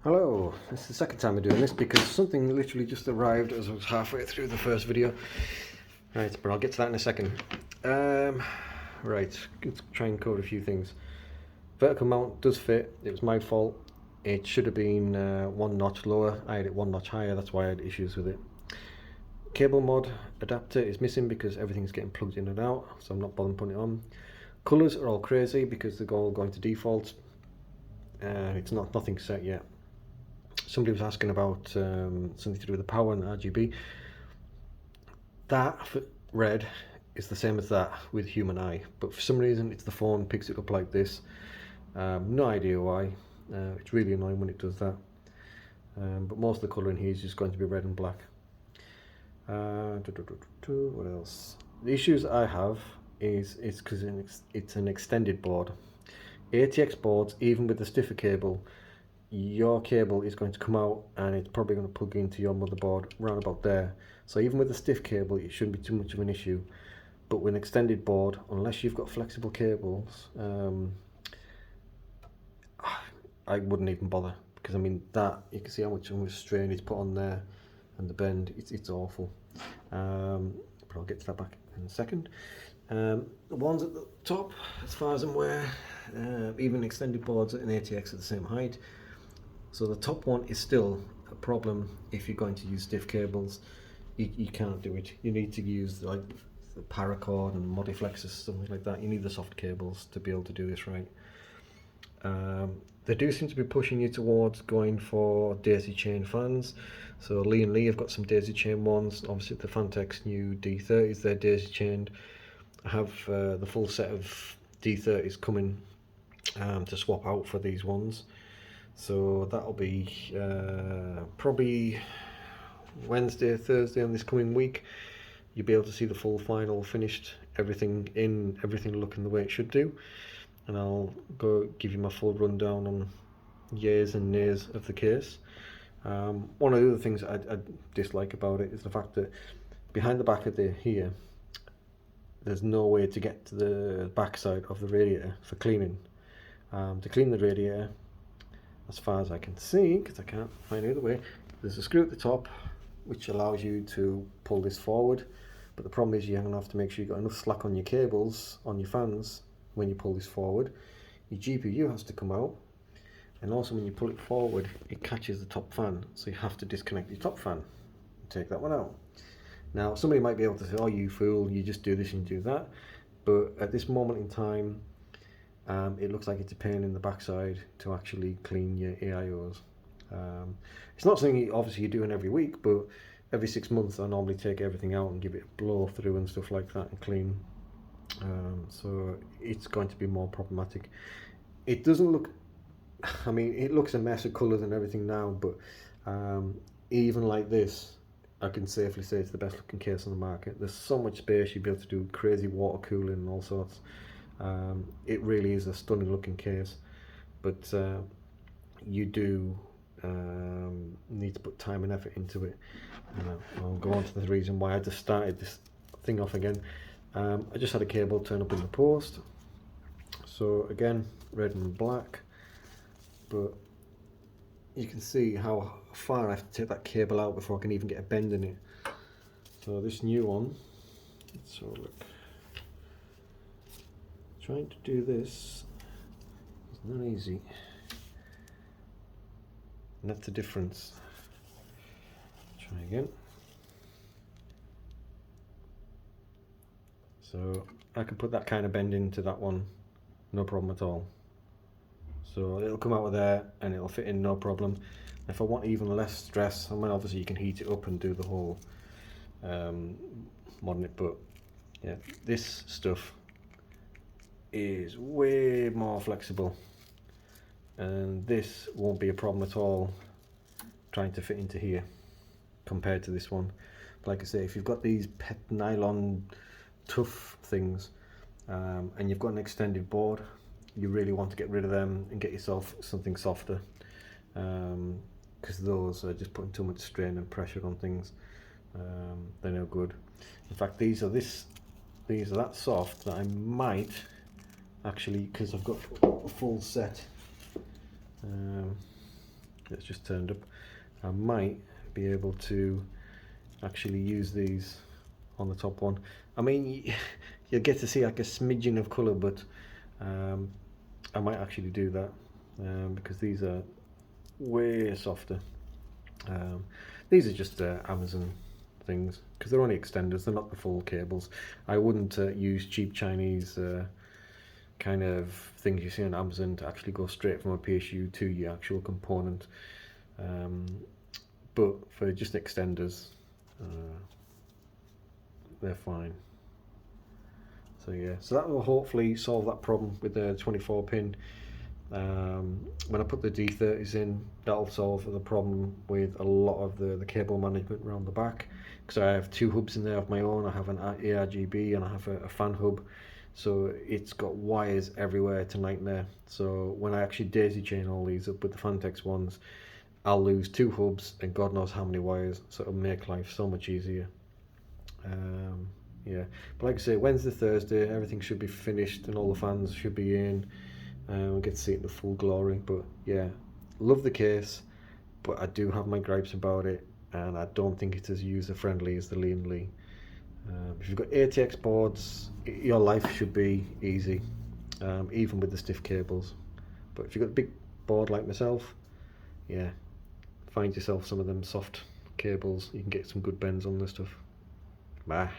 Hello, this is the second time I'm doing this because something literally just arrived as I was halfway through the first video. Right, but I'll get to that in a second. Right, let's try and cover a few things. Vertical mount does fit, it was my fault. It should have been one notch lower, I had it one notch higher, that's why I had issues with it. Cable mod adapter is missing because everything's getting plugged in and out, so I'm not bothering putting it on. Colours are all crazy because they're all going to default. It's nothing set yet. Somebody was asking about something to do with the power and the RGB. That for red is the same as that with human eye, but for some reason it's the phone picks it up like this. No idea why. It's really annoying when it does that. But most of the colour in here is just going to be red and black. What else? The issues I have is because it's an extended board. ATX boards, even with the stiffer cable, your cable is going to come out and it's probably going to plug into your motherboard around about there. So even with the stiff cable it shouldn't be too much of an issue, but with an extended board, unless you've got flexible cables, I wouldn't even bother, because I mean that you can see how much strain is put on there and the bend, it's awful. But I'll get to that back in a second. The ones at the top, as far as I'm aware, even extended boards at an ATX at the same height. So the top one is still a problem if you're going to use stiff cables. You can't do it. You need to use like the paracord and modiflexes, something like that. You need the soft cables to be able to do this right. They do seem to be pushing you towards going for daisy chain fans. So Lee and Lee have got some daisy chain ones. Obviously the Phanteks new D30s, they're daisy chained. I have the full set of D30s coming to swap out for these ones. So that'll be probably Wednesday, Thursday on this coming week. You'll be able to see the full final finished, everything looking the way it should do. And I'll go give you my full rundown on years and nays of the case. One of the other things I dislike about it is the fact that behind the back of here, there's no way to get to the back side of the radiator for cleaning. To clean the radiator, as far as I can see, because I can't find any other way, there's a screw at the top which allows you to pull this forward, but the problem is you're going to have to make sure you've got enough slack on your cables, on your fans, when you pull this forward. Your GPU has to come out, and also when you pull it forward it catches the top fan, so you have to disconnect your top fan and take that one out. Now somebody might be able to say, oh you fool, you just do this and do that, but at this moment in time it looks like it's a pain in the backside to actually clean your AIOs. It's not something obviously you're doing every week, but every 6 months I normally take everything out and give it a blow through and stuff like that and clean. So it's going to be more problematic. It doesn't look, I mean it looks a mess of colours and everything now, but even like this I can safely say it's the best looking case on the market. There's so much space, you'll be able to do crazy water cooling and all sorts. It really is a stunning looking case, but you do need to put time and effort into it. I'll go on to the reason why I just started this thing off again. I just had a cable turn up in the post, so again red and black, but you can see how far I have to take that cable out before I can even get a bend in it. So this new one, let's have a look. Trying to do this is not easy, and that's the difference. Try again. So I can put that kind of bend into that one, no problem at all. So it'll come out of there and it'll fit in no problem. If I want even less stress, I mean obviously you can heat it up and do the whole mod on it, but yeah, this stuff is way more flexible, and this won't be a problem at all trying to fit into here compared to this one. But like I say, if you've got these pet nylon tough things and you've got an extended board, you really want to get rid of them and get yourself something softer, because those are just putting too much strain and pressure on things. They're no good. In fact, these are that soft that I might actually, because I've got a full set, It's just turned up. I might be able to actually use these on the top one. I mean, you'll get to see like a smidgen of colour, but I might actually do that because these are way softer. These are just Amazon things because they're only extenders, they're not the full cables. I wouldn't use cheap Chinese kind of things you see on Amazon to actually go straight from a PSU to your actual component. But for just extenders, they're fine. So yeah, so that will hopefully solve that problem with the 24 pin. When I put the D30s in, that'll solve the problem with a lot of the cable management around the back, because I have two hubs in there of my own. I have an ARGB and I have a fan hub, so it's got wires everywhere. It's a nightmare. So when I actually daisy chain all these up with the Phanteks ones, I'll lose two hubs and God knows how many wires, so it'll make life so much easier. Yeah, but like I say, Wednesday, Thursday, everything should be finished and all the fans should be in. We'll get to see it in the full glory. But yeah, love the case, but I do have my gripes about it, and I don't think it's as user friendly as the Lee & Lee. If you've got ATX boards, your life should be easy, even with the stiff cables. But if you've got a big board like myself, yeah, find yourself some of them soft cables. You can get some good bends on this stuff. Bye.